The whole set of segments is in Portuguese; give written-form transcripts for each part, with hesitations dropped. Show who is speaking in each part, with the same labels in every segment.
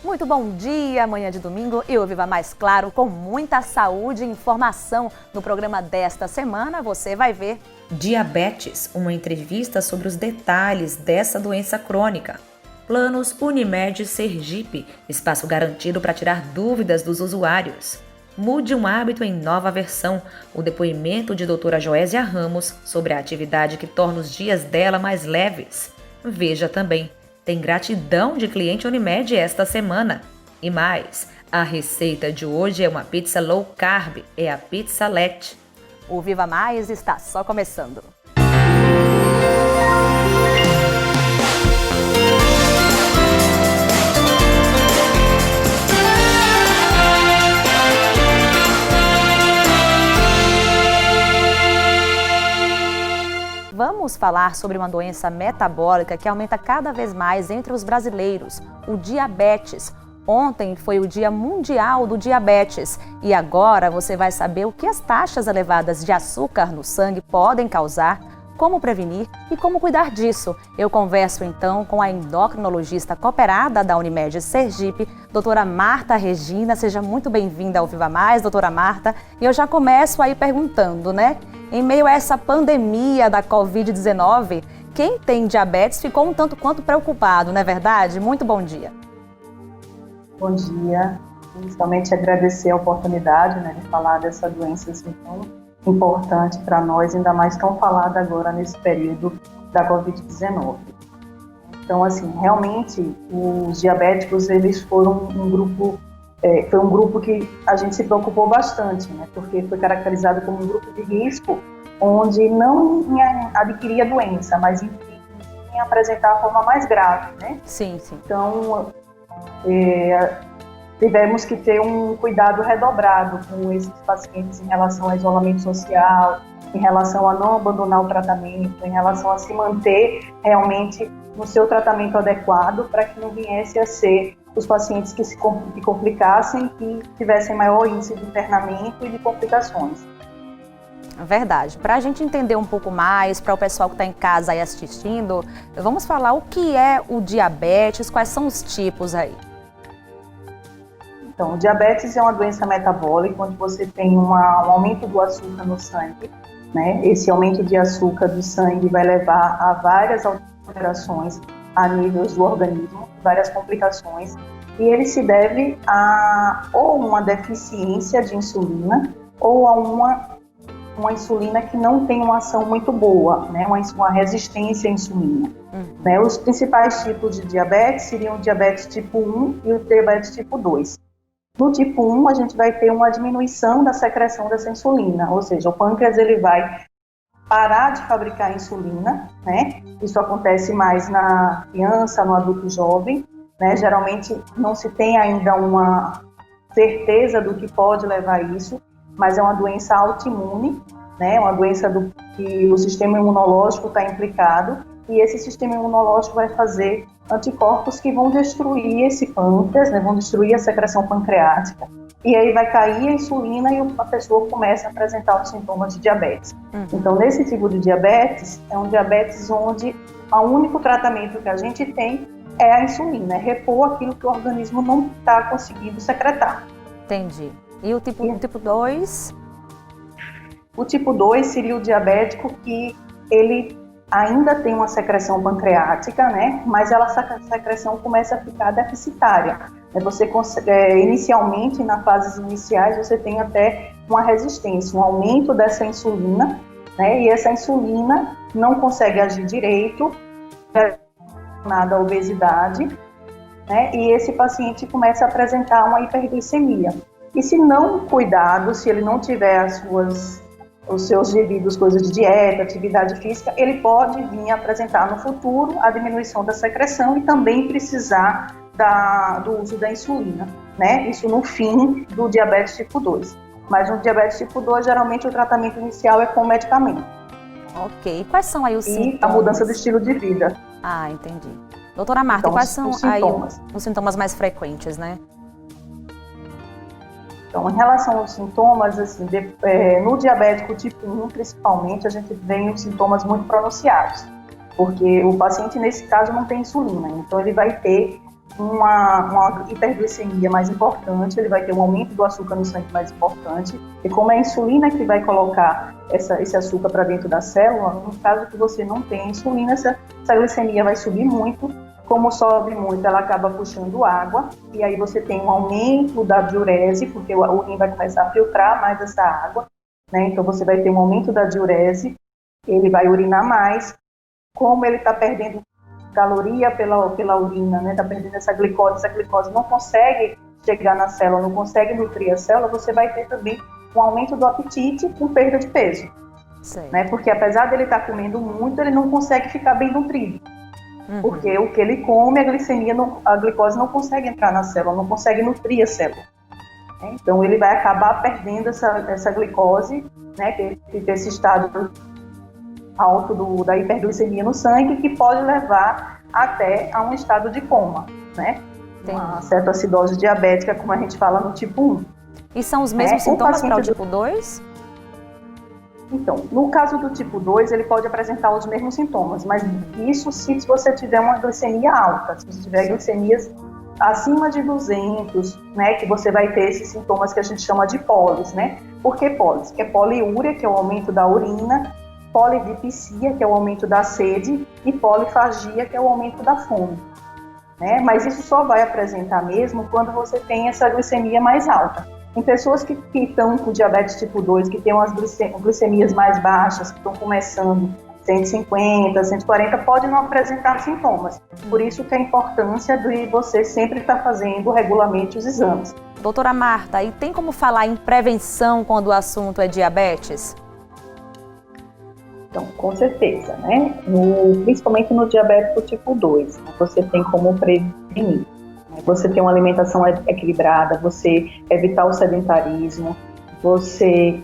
Speaker 1: Muito bom dia, manhã de domingo e o Viva Mais Claro com muita saúde e informação. No programa desta semana você vai ver
Speaker 2: Diabetes, uma entrevista sobre os detalhes dessa doença crônica. Planos Unimed Sergipe, espaço garantido para tirar dúvidas dos usuários. Mude um hábito em nova versão, o depoimento de doutora Joésia Ramos sobre a atividade que torna os dias dela mais leves. Veja também, tem gratidão de cliente Unimed esta semana. E mais, a receita de hoje é uma pizza low carb, é a Pizza Let.
Speaker 1: O Viva Mais está só começando. Vamos falar sobre uma doença metabólica que aumenta cada vez mais entre os brasileiros, o diabetes. Ontem foi o Dia Mundial do Diabetes e agora você vai saber o que as taxas elevadas de açúcar no sangue podem causar, como prevenir e como cuidar disso. Eu converso então com a endocrinologista cooperada da Unimed Sergipe, doutora Marta Regina. Seja muito bem-vinda ao Viva Mais, doutora Marta. E eu já começo aí perguntando, né? Em meio a essa pandemia da Covid-19, quem tem diabetes ficou um tanto quanto preocupado, não é verdade? Muito bom dia.
Speaker 3: Bom dia. Inicialmente agradecer a oportunidade, de falar dessa doença assim, tão importante para nós, ainda mais tão falada agora nesse período da Covid-19. Então, assim, realmente, os diabéticos, eles foram um grupo, foi um grupo que a gente se preocupou bastante, porque foi caracterizado como um grupo de risco, onde não adquiria a doença, mas enfim, em apresentar a forma mais grave, né?
Speaker 1: Sim, sim.
Speaker 3: Então, tivemos que ter um cuidado redobrado com esses pacientes em relação ao isolamento social, em relação a não abandonar o tratamento, em relação a se manter realmente no seu tratamento adequado para que não viesse a ser os pacientes que se complicassem e tivessem maior índice de internamento e de complicações.
Speaker 1: Verdade. Para a gente entender um pouco mais, para o pessoal que está em casa aí assistindo, vamos falar o que é o diabetes, quais são os tipos aí.
Speaker 3: Então, o diabetes é uma doença metabólica onde você tem um aumento do açúcar no sangue, Esse aumento de açúcar do sangue vai levar a várias alterações a níveis do organismo, várias complicações, e ele se deve a ou uma deficiência de insulina ou a uma insulina que não tem uma ação muito boa, uma resistência à insulina. Os principais tipos de diabetes seriam o diabetes tipo 1 e o diabetes tipo 2. No tipo 1, a gente vai ter uma diminuição da secreção dessa insulina, ou seja, o pâncreas ele vai parar de fabricar insulina, Isso acontece mais na criança, no adulto jovem, Geralmente não se tem ainda uma certeza do que pode levar a isso, mas é uma doença autoimune, Uma doença que o sistema imunológico está implicado, e esse sistema imunológico vai fazer anticorpos que vão destruir esse pâncreas, vão destruir a secreção pancreática, e aí vai cair a insulina e a pessoa começa a apresentar os sintomas de diabetes. Então, nesse tipo de diabetes, é um diabetes onde o único tratamento que a gente tem é a insulina, é repor aquilo que o organismo não está conseguindo secretar.
Speaker 1: Entendi. E o tipo 2?
Speaker 3: O tipo 2 seria o diabético que ele ainda tem uma secreção pancreática, mas essa secreção começa a ficar deficitária. Você inicialmente, nas fases iniciais, você tem até uma resistência, um aumento dessa insulina, e essa insulina não consegue agir direito, relacionada à obesidade, e esse paciente começa a apresentar uma hiperglicemia. E se não cuidado, se ele não tiver os seus devidos coisas de dieta, atividade física, ele pode vir a apresentar no futuro a diminuição da secreção e também precisar do uso da insulina, Isso no fim do diabetes tipo 2. Mas no diabetes tipo 2, geralmente o tratamento inicial é com medicamento.
Speaker 1: Ok. Quais são aí os sintomas?
Speaker 3: E a mudança do estilo de vida.
Speaker 1: Ah, entendi. Doutora Marta, quais são aí os sintomas mais frequentes,
Speaker 3: Então, em relação aos sintomas, assim, no diabético tipo 1, principalmente, a gente vê os sintomas muito pronunciados, porque o paciente, nesse caso, não tem insulina, então ele vai ter uma hiperglicemia mais importante, ele vai ter um aumento do açúcar no sangue mais importante, e como é a insulina que vai colocar esse açúcar para dentro da célula, no caso que você não tem insulina, essa glicemia vai subir muito. Como sobe muito, ela acaba puxando água, e aí você tem um aumento da diurese, porque o rim vai começar a filtrar mais essa água, né? Então você vai ter um aumento da diurese, ele vai urinar mais. Como ele está perdendo caloria pela urina, né? Está perdendo essa glicose não consegue chegar na célula, não consegue nutrir a célula, você vai ter também um aumento do apetite com perda de peso, né? Porque apesar dele estar comendo muito, ele não consegue ficar bem nutrido. Porque o que ele come, a glicose não consegue entrar na célula, não consegue nutrir a célula. Então ele vai acabar perdendo essa glicose, né, que tem esse estado alto da hiperglicemia no sangue, que pode levar até a um estado de coma, né? Uma cetoacidose diabética, como a gente fala no tipo 1.
Speaker 1: E são os mesmos sintomas para o tipo 2?
Speaker 3: Então, no caso do tipo 2, ele pode apresentar os mesmos sintomas, mas isso se você tiver uma glicemia alta, se você tiver glicemias acima de 200, né, que você vai ter esses sintomas que a gente chama de polis, né? Por que polis? Que é poliúria, que é o aumento da urina, polidipsia, que é o aumento da sede, e polifagia, que é o aumento da fome, né? Mas isso só vai apresentar mesmo quando você tem essa glicemia mais alta. Em pessoas que estão com diabetes tipo 2, que têm umas glicemias mais baixas, que estão começando 150, 140, pode não apresentar sintomas. Por isso que a importância de você sempre estar fazendo regularmente os exames.
Speaker 1: Doutora Marta, e tem como falar em prevenção quando o assunto é diabetes?
Speaker 3: Então, com certeza, né? Principalmente no diabético tipo 2, você tem como prevenir. Você ter uma alimentação equilibrada, você evitar o sedentarismo, você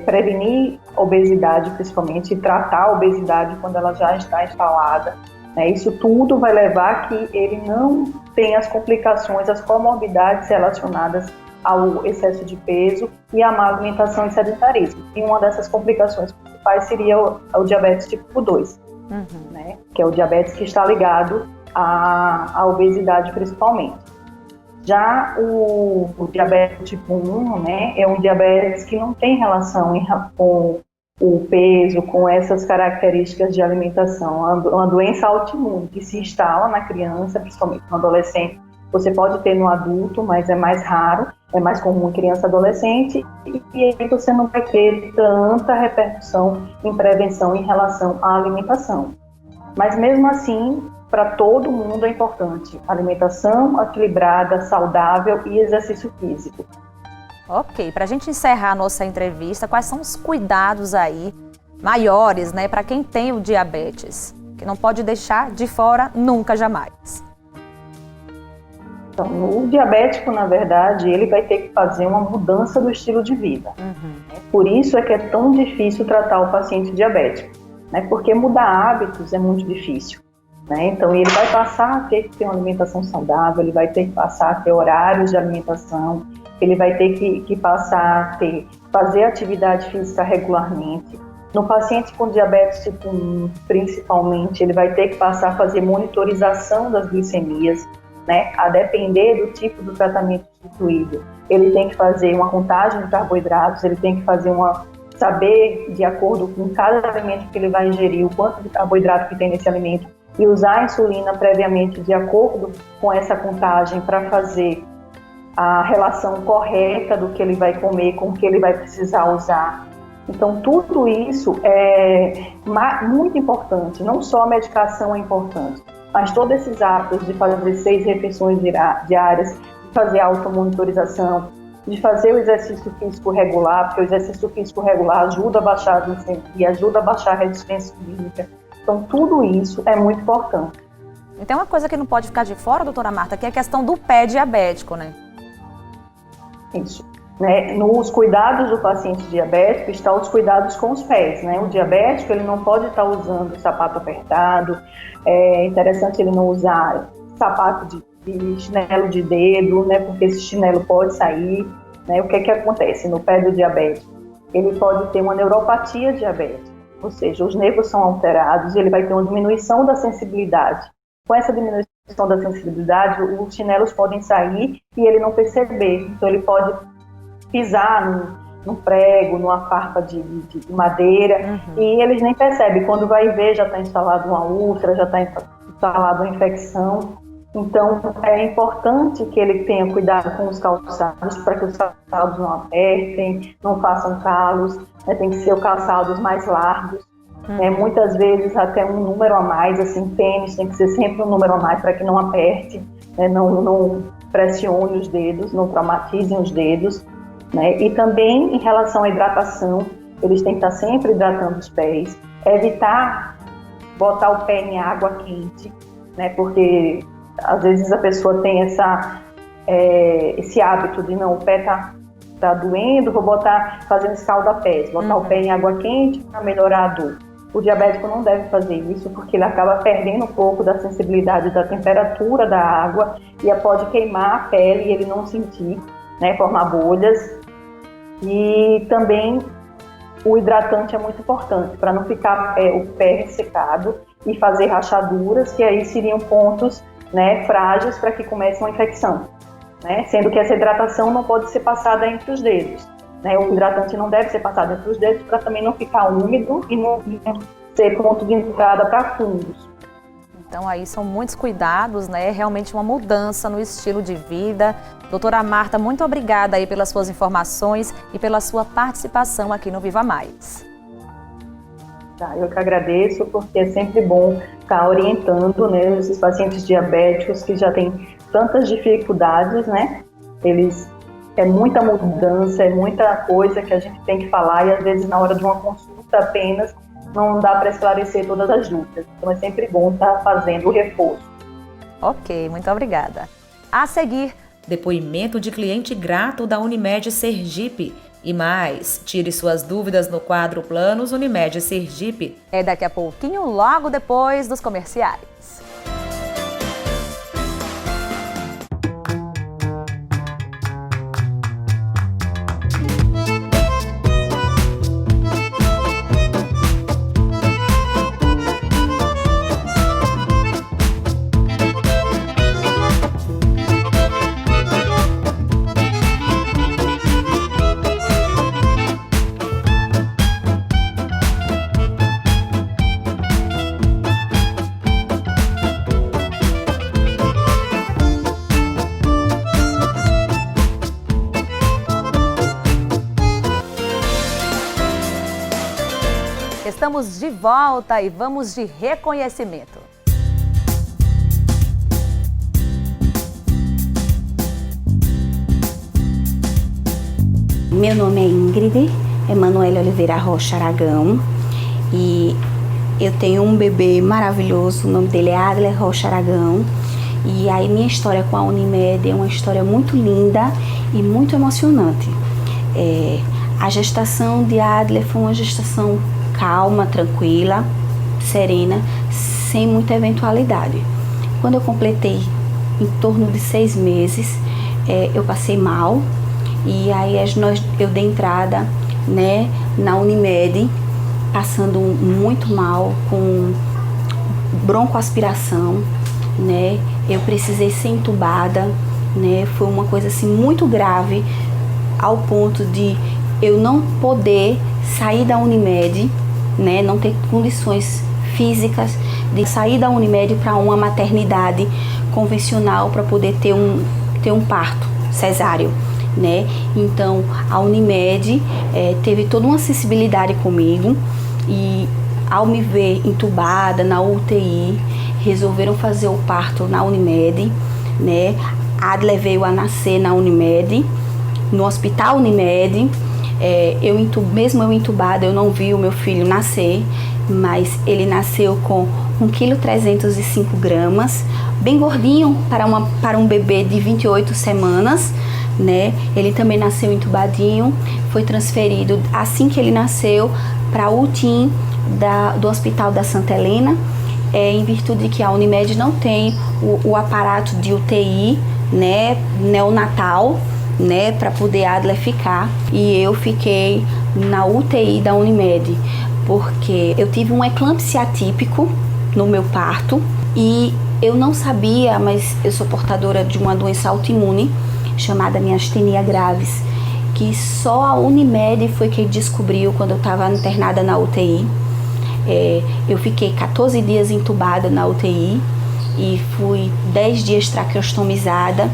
Speaker 3: prevenir obesidade, principalmente, e tratar a obesidade quando ela já está instalada. Né? Isso tudo vai levar a que ele não tenha as complicações, as comorbidades relacionadas ao excesso de peso e à má alimentação e sedentarismo. E uma dessas complicações principais seria o diabetes tipo 2, né? Que é o diabetes que está ligado à obesidade principalmente. Já o diabetes tipo 1, né, é um diabetes que não tem relação com o peso, com essas características de alimentação. É uma doença autoimune que se instala na criança, principalmente no adolescente. Você pode ter no adulto, mas é mais raro, é mais comum em criança e adolescente, e aí você não vai ter tanta repercussão em prevenção em relação à alimentação. Mas mesmo assim, para todo mundo é importante alimentação equilibrada, saudável e exercício físico.
Speaker 1: Ok, para a gente encerrar a nossa entrevista, quais são os cuidados aí maiores, né, para quem tem o diabetes, que não pode deixar de fora nunca, jamais?
Speaker 3: Então, o diabético, na verdade, ele vai ter que fazer uma mudança do estilo de vida. Por isso é que é tão difícil tratar o paciente diabético, né? Porque mudar hábitos é muito difícil, né? Então, ele vai passar a ter que ter uma alimentação saudável, ele vai ter que passar a ter horários de alimentação, ele vai ter que passar a fazer atividade física regularmente. No paciente com diabetes tipo 1, principalmente, ele vai ter que passar a fazer monitorização das glicemias, né? A depender do tipo do tratamento instituído. Ele tem que fazer uma contagem de carboidratos, ele tem que saber, de acordo com cada alimento que ele vai ingerir, o quanto de carboidrato que tem nesse alimento, e usar a insulina previamente de acordo com essa contagem para fazer a relação correta do que ele vai comer com o que ele vai precisar usar. Então, tudo isso é muito importante, não só a medicação é importante, mas todos esses hábitos de fazer 6 refeições diárias, de fazer automonitorização, de fazer o exercício físico regular, porque o exercício físico regular ajuda a baixar a glicemia, ajuda a baixar a resistência insulínica. Então, tudo isso é muito importante.
Speaker 1: Então, uma coisa que não pode ficar de fora, doutora Marta, que é a questão do pé diabético, né?
Speaker 3: Isso. Né? Nos cuidados do paciente diabético estão os cuidados com os pés, né? O diabético ele não pode estar usando sapato apertado, é interessante ele não usar sapato de chinelo de dedo, né? Porque esse chinelo pode sair, né? O que acontece no pé do diabético? Ele pode ter uma neuropatia diabética, ou seja, os nervos são alterados e ele vai ter uma diminuição da sensibilidade. Com essa diminuição questão da sensibilidade, os chinelos podem sair e ele não perceber. Então ele pode pisar num prego, numa farpa de madeira, e eles nem percebem. Quando vai ver, já está instalado uma úlcera, já está instalada uma infecção. Então, é importante que ele tenha cuidado com os calçados, para que os calçados não apertem, não façam calos, né? Tem que ser calçados mais largos, muitas vezes até um número a mais, assim, tênis tem que ser sempre um número a mais para que não aperte, né? Não pressione os dedos, não traumatizem os dedos, né? E também em relação à hidratação, eles têm que estar sempre hidratando os pés, evitar botar o pé em água quente, né? Porque às vezes a pessoa tem esse hábito de não, o pé tá doendo, vou fazendo escalda-pés, botar o pé em água quente para melhorar a dor. O diabético não deve fazer isso, porque ele acaba perdendo um pouco da sensibilidade da temperatura da água e pode queimar a pele e ele não sentir, né, formar bolhas. E também o hidratante é muito importante para não ficar o pé ressecado e fazer rachaduras, que aí seriam pontos, né, frágeis para que comece uma infecção, né? Sendo que essa hidratação não pode ser passada entre os dedos, né? O hidratante não deve ser passado entre os dedos para também não ficar úmido e não ser ponto de entrada para fungos.
Speaker 1: Então aí são muitos cuidados, né? Realmente uma mudança no estilo de vida. Doutora Marta, muito obrigada aí pelas suas informações e pela sua participação aqui no Viva Mais.
Speaker 3: Eu que agradeço, porque é sempre bom estar orientando, né, esses pacientes diabéticos que já têm tantas dificuldades, né? É muita mudança, é muita coisa que a gente tem que falar e às vezes na hora de uma consulta apenas não dá para esclarecer todas as dúvidas. Então é sempre bom estar fazendo o reforço.
Speaker 1: Ok, muito obrigada. A seguir,
Speaker 2: depoimento de cliente grato da Unimed Sergipe. E mais, tire suas dúvidas no quadro Planos Unimed Sergipe.
Speaker 1: É daqui a pouquinho, logo depois dos comerciais. Estamos de volta e vamos de reconhecimento.
Speaker 4: Meu nome é Ingrid Emanuele Oliveira Rocha Aragão e eu tenho um bebê maravilhoso, o nome dele é Adler Rocha Aragão. E aí minha história com a Unimed é uma história muito linda e muito emocionante. A gestação de Adler foi uma gestação calma, tranquila, serena, sem muita eventualidade. Quando eu completei em torno de 6 meses, eu passei mal e aí eu dei entrada, né, na Unimed, passando muito mal, com broncoaspiração, né, eu precisei ser entubada, né, foi uma coisa assim muito grave, ao ponto de eu não poder sair da Unimed, né, não ter condições físicas de sair da Unimed para uma maternidade convencional para poder ter um parto cesáreo, né? Então a Unimed teve toda uma sensibilidade comigo e ao me ver entubada na UTI, resolveram fazer o parto na Unimed, né? Adler veio a nascer na Unimed, no Hospital Unimed. Mesmo eu entubada, eu não vi o meu filho nascer, mas ele nasceu com 1,305 kg, bem gordinho para um bebê de 28 semanas, né? Ele também nasceu entubadinho, foi transferido assim que ele nasceu para o UTIM do Hospital da Santa Helena, em virtude de que a Unimed não tem o aparato de UTI, né, neonatal, né, para poder Adler ficar, e eu fiquei na UTI da Unimed, porque eu tive um eclâmpsia atípico no meu parto e Eu não sabia, mas eu sou portadora de uma doença autoimune chamada miastenia gravis, que só a Unimed foi quem descobriu quando eu estava internada na UTI. Eu fiquei 14 dias entubada na UTI e fui 10 dias traqueostomizada,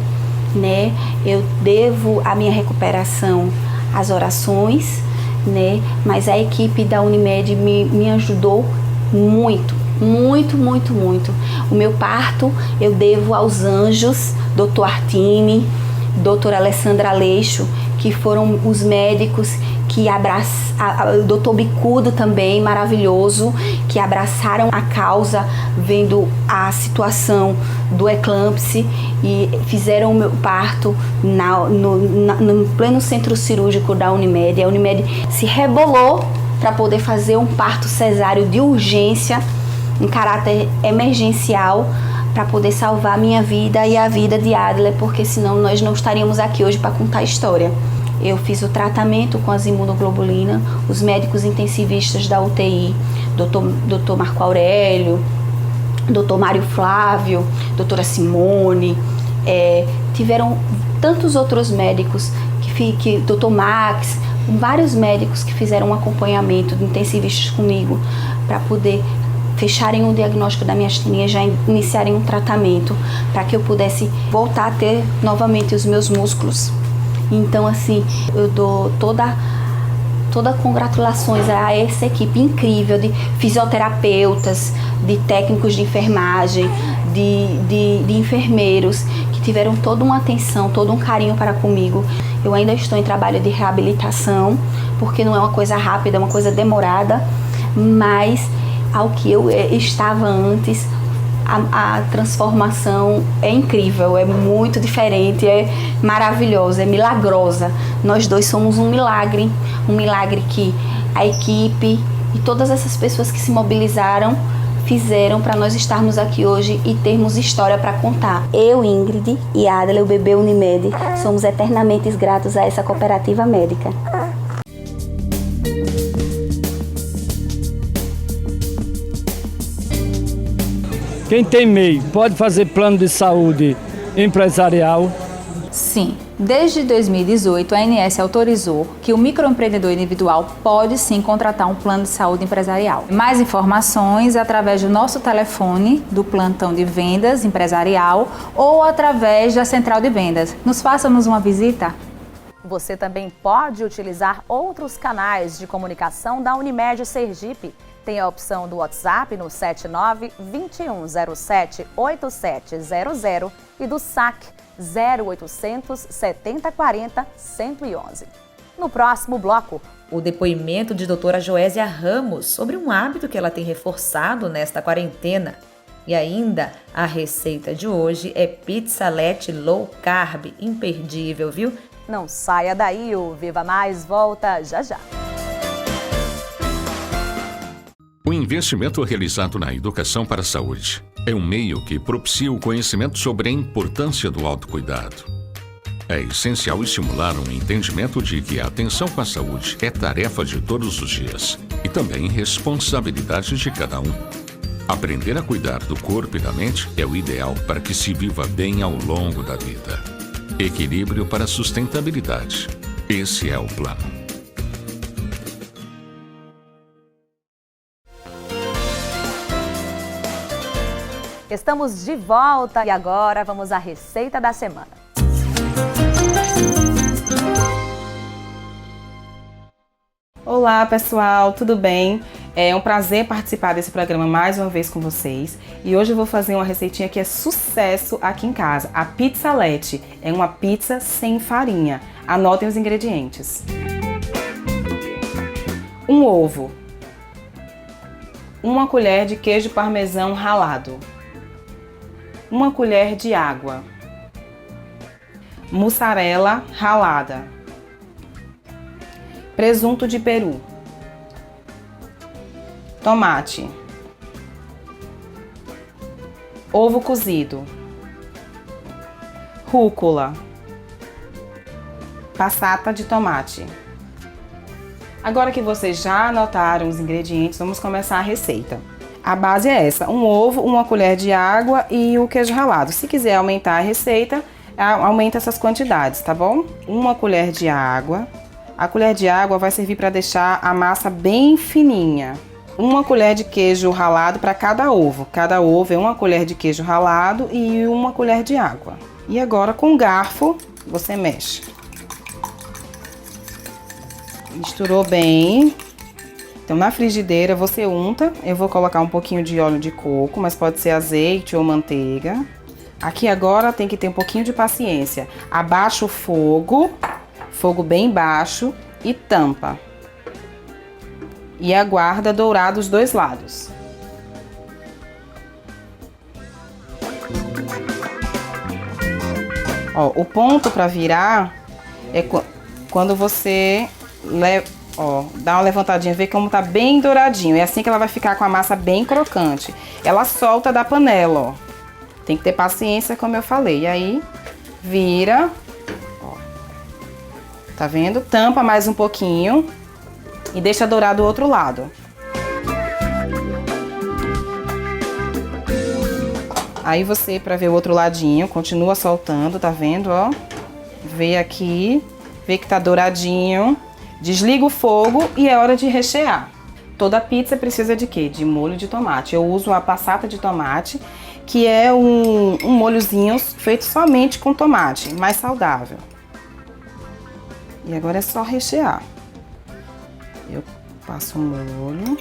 Speaker 4: né? Eu devo a minha recuperação às orações, né? Mas a equipe da Unimed me ajudou muito. O meu parto eu devo aos anjos, Dr. Artime, Dr. Alessandra Aleixo, que foram os médicos que abraçaram, o Dr. Bicudo também, maravilhoso, que abraçaram a causa, vendo a situação do eclâmpsia e fizeram o meu parto no pleno centro cirúrgico da Unimed. A Unimed se rebolou para poder fazer um parto cesáreo de urgência, em caráter emergencial, para poder salvar a minha vida e a vida de Adler, porque senão nós não estaríamos aqui hoje para contar a história. Eu fiz o tratamento com as imunoglobulinas, os médicos intensivistas da UTI, Dr. Marco Aurélio, Dr. Mário Flávio, doutora Simone, tiveram tantos outros médicos, Dr. Max, vários médicos que fizeram um acompanhamento de intensivistas comigo para poder fecharem o diagnóstico da miastenia e já iniciarem um tratamento para que eu pudesse voltar a ter novamente os meus músculos. Então, assim, eu dou toda congratulações a essa equipe incrível de fisioterapeutas, de técnicos de enfermagem, de enfermeiros, que tiveram toda uma atenção, todo um carinho para comigo. Eu ainda estou em trabalho de reabilitação, porque não é uma coisa rápida, é uma coisa demorada, mas ao que eu estava antes, a transformação é incrível, é muito diferente, é maravilhosa, é milagrosa. Nós dois somos um milagre que a equipe e todas essas pessoas que se mobilizaram fizeram para nós estarmos aqui hoje e termos história para contar. Eu, Ingrid e Adler, o bebê Unimed, somos eternamente gratos a essa cooperativa médica.
Speaker 5: Quem tem MEI pode fazer plano de saúde empresarial?
Speaker 6: Sim. Desde 2018, a ANS autorizou que o microempreendedor individual pode sim contratar um plano de saúde empresarial. Mais informações através do nosso telefone, do plantão de vendas empresarial ou através da central de vendas. Nos faça-nos uma visita.
Speaker 1: Você também pode utilizar outros canais de comunicação da Unimed Sergipe. Tem a opção do WhatsApp no 79-2107-8700 e do SAC 0800 7040 111. No próximo bloco,
Speaker 2: o depoimento de doutora Joésia Ramos sobre um hábito que ela tem reforçado nesta quarentena. E ainda, a receita de hoje é pizzalete low carb, imperdível, viu?
Speaker 1: Não saia daí, o Viva Mais volta já já.
Speaker 7: O investimento realizado na educação para a saúde é um meio que propicia o conhecimento sobre a importância do autocuidado. É essencial estimular um entendimento de que a atenção com a saúde é tarefa de todos os dias e também responsabilidade de cada um. Aprender a cuidar do corpo e da mente é o ideal para que se viva bem ao longo da vida. Equilíbrio para a sustentabilidade. Esse é o plano.
Speaker 1: Estamos de volta e agora vamos à receita da semana.
Speaker 8: Olá pessoal, tudo bem? É um prazer participar desse programa mais uma vez com vocês. E hoje eu vou fazer uma receitinha que é sucesso aqui em casa. A pizzalete é uma pizza sem farinha. Anotem os ingredientes. Um ovo. Uma colher de queijo parmesão ralado. Uma colher de água, mussarela ralada, presunto de peru, tomate, ovo cozido, rúcula, passata de tomate. Agora que vocês já anotaram os ingredientes, vamos começar a receita. A base é essa, um ovo, 1 colher de água e o queijo ralado. Se quiser aumentar a receita, aumenta essas quantidades, tá bom? 1 colher de água. A colher de água vai servir para deixar a massa bem fininha. 1 colher de queijo ralado para cada ovo. Cada ovo é 1 colher de queijo ralado e 1 colher de água. E agora com o garfo você mexe. Misturou bem. Então na frigideira você unta. Eu vou colocar um pouquinho de óleo de coco, mas pode ser azeite ou manteiga. Aqui agora tem que ter um pouquinho de paciência. Abaixa o fogo bem baixo e tampa. E aguarda dourar dos 2 lados. Ó, o ponto para virar é quando você dá uma levantadinha, vê como tá bem douradinho. É assim que ela vai ficar com a massa bem crocante. Ela solta da panela, ó. Tem que ter paciência, como eu falei. E aí, vira. Ó. Tá vendo? Tampa mais um pouquinho e deixa dourar do outro lado. Aí você, pra ver o outro ladinho, continua soltando, tá vendo, ó? Vê aqui, vê que tá douradinho. Desliga o fogo e é hora de rechear. Toda pizza precisa de quê? De molho de tomate. Eu uso a passata de tomate, que é um molhozinho feito somente com tomate, mais saudável. E agora é só rechear. Eu passo o molho.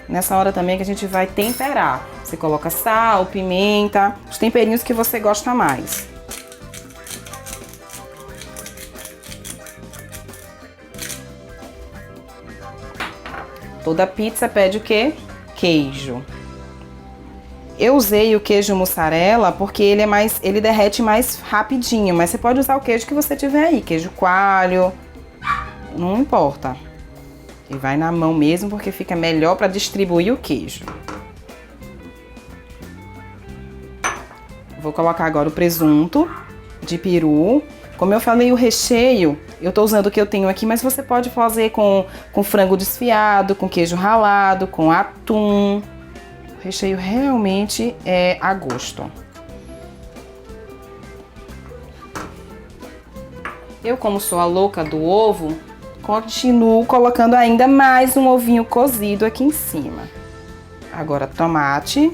Speaker 8: Nessa hora também que a gente vai temperar. Você coloca sal, pimenta, os temperinhos que você gosta mais. Toda pizza pede o quê? Queijo. Eu usei o queijo mussarela porque ele derrete mais rapidinho, mas você pode usar o queijo que você tiver aí, queijo coalho, não importa. E vai na mão mesmo porque fica melhor para distribuir o queijo. Vou colocar agora o presunto de peru. Como eu falei, o recheio, eu tô usando o que eu tenho aqui, mas você pode fazer com frango desfiado, com queijo ralado, com atum. O recheio realmente é a gosto. Eu, como sou a louca do ovo, continuo colocando ainda mais um ovinho cozido aqui em cima. Agora tomate.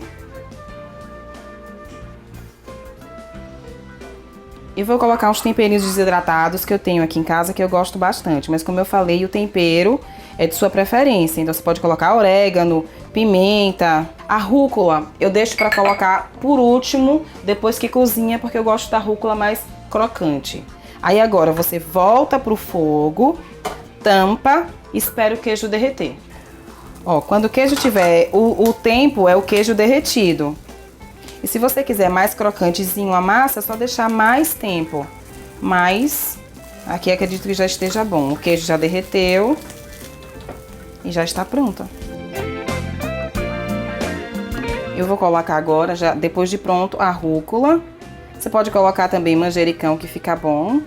Speaker 8: E vou colocar uns temperinhos desidratados que eu tenho aqui em casa, que eu gosto bastante. Mas como eu falei, o tempero é de sua preferência. Então você pode colocar orégano, pimenta, a rúcula. Eu deixo para colocar por último, depois que cozinha, porque eu gosto da rúcula mais crocante. Aí agora você volta pro fogo, tampa e espera o queijo derreter. Ó, quando o queijo tiver, o tempo é o queijo derretido. E se você quiser mais crocantezinho a massa, é só deixar mais tempo. Mas aqui acredito que já esteja bom. O queijo já derreteu e já está pronta. Eu vou colocar agora, já depois de pronto, a rúcula. Você pode colocar também manjericão, que fica bom.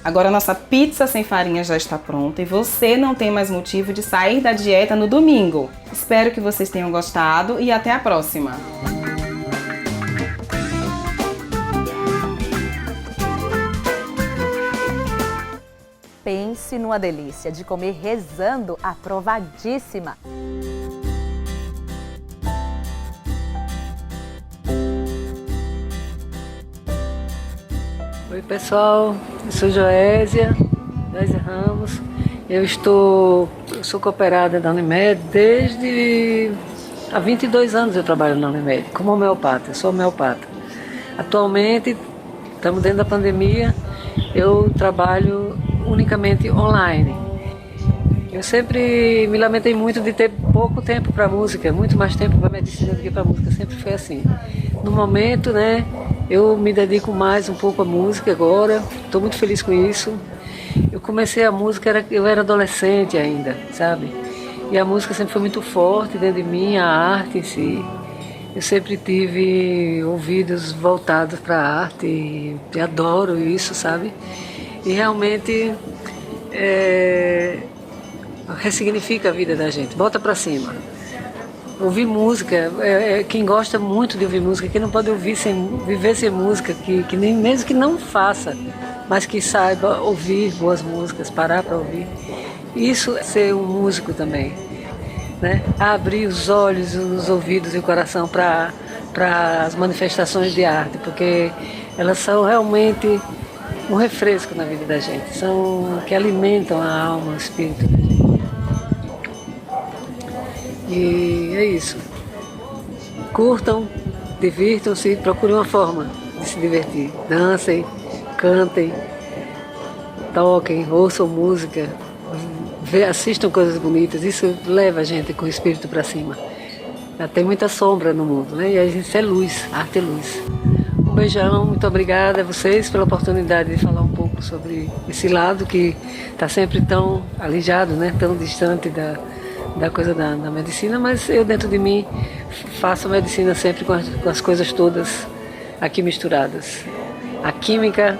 Speaker 8: Agora a nossa pizza sem farinha já está pronta e você não tem mais motivo de sair da dieta no domingo. Espero que vocês tenham gostado e até a próxima!
Speaker 1: Pense numa delícia de comer rezando, aprovadíssima!
Speaker 9: Oi pessoal, eu sou Joésia Ramos, eu sou cooperada da Unimed desde há 22 anos eu trabalho na Unimed como homeopata, eu sou homeopata. Atualmente, estamos dentro da pandemia, eu trabalho unicamente online. Eu sempre me lamentei muito de ter pouco tempo para música, muito mais tempo para medicina do que para música, sempre foi assim. No momento, né, eu me dedico mais um pouco à música agora, estou muito feliz com isso. Eu comecei a música, eu era adolescente ainda, sabe? E a música sempre foi muito forte dentro de mim, a arte em si. Eu sempre tive ouvidos voltados para a arte e adoro isso, sabe? E realmente ressignifica a vida da gente, bota pra cima. Ouvir música, quem gosta muito de ouvir música, quem não pode viver sem música, que nem mesmo que não faça, mas que saiba ouvir boas músicas, parar para ouvir. Isso é ser um músico também, né? Abrir os olhos, os ouvidos e o coração para as manifestações de arte, porque elas são realmente um refresco na vida da gente, são que alimentam a alma, o espírito da gente. E é isso. Curtam, divirtam-se, procurem uma forma de se divertir. Dancem, cantem, toquem, ouçam música, assistam coisas bonitas. Isso leva a gente com o espírito para cima. Tem muita sombra no mundo, né? E a gente é luz, a arte é luz. Um beijão, muito obrigada a vocês pela oportunidade de falar um pouco sobre esse lado que está sempre tão alijado, né? Tão distante da coisa da medicina, mas eu dentro de mim faço medicina sempre com as coisas todas aqui misturadas. A química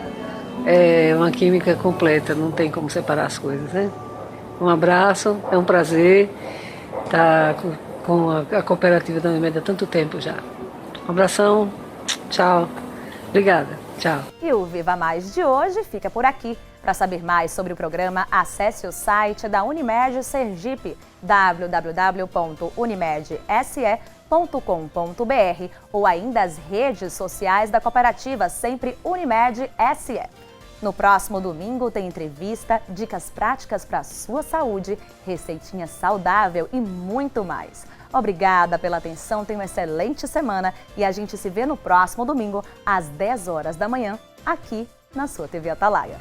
Speaker 9: é uma química completa, não tem como separar as coisas, né? Um abraço, é um prazer estar com a cooperativa da Unimed há tanto tempo já. Um abração, tchau, obrigada, tchau.
Speaker 1: E o Viva Mais de hoje fica por aqui. Para saber mais sobre o programa, acesse o site da Unimed Sergipe, www.unimedse.com.br ou ainda as redes sociais da cooperativa, sempre Unimed SE. No próximo domingo tem entrevista, dicas práticas para a sua saúde, receitinha saudável e muito mais. Obrigada pela atenção, tenha uma excelente semana e a gente se vê no próximo domingo, às 10 horas da manhã, aqui na sua TV Atalaia.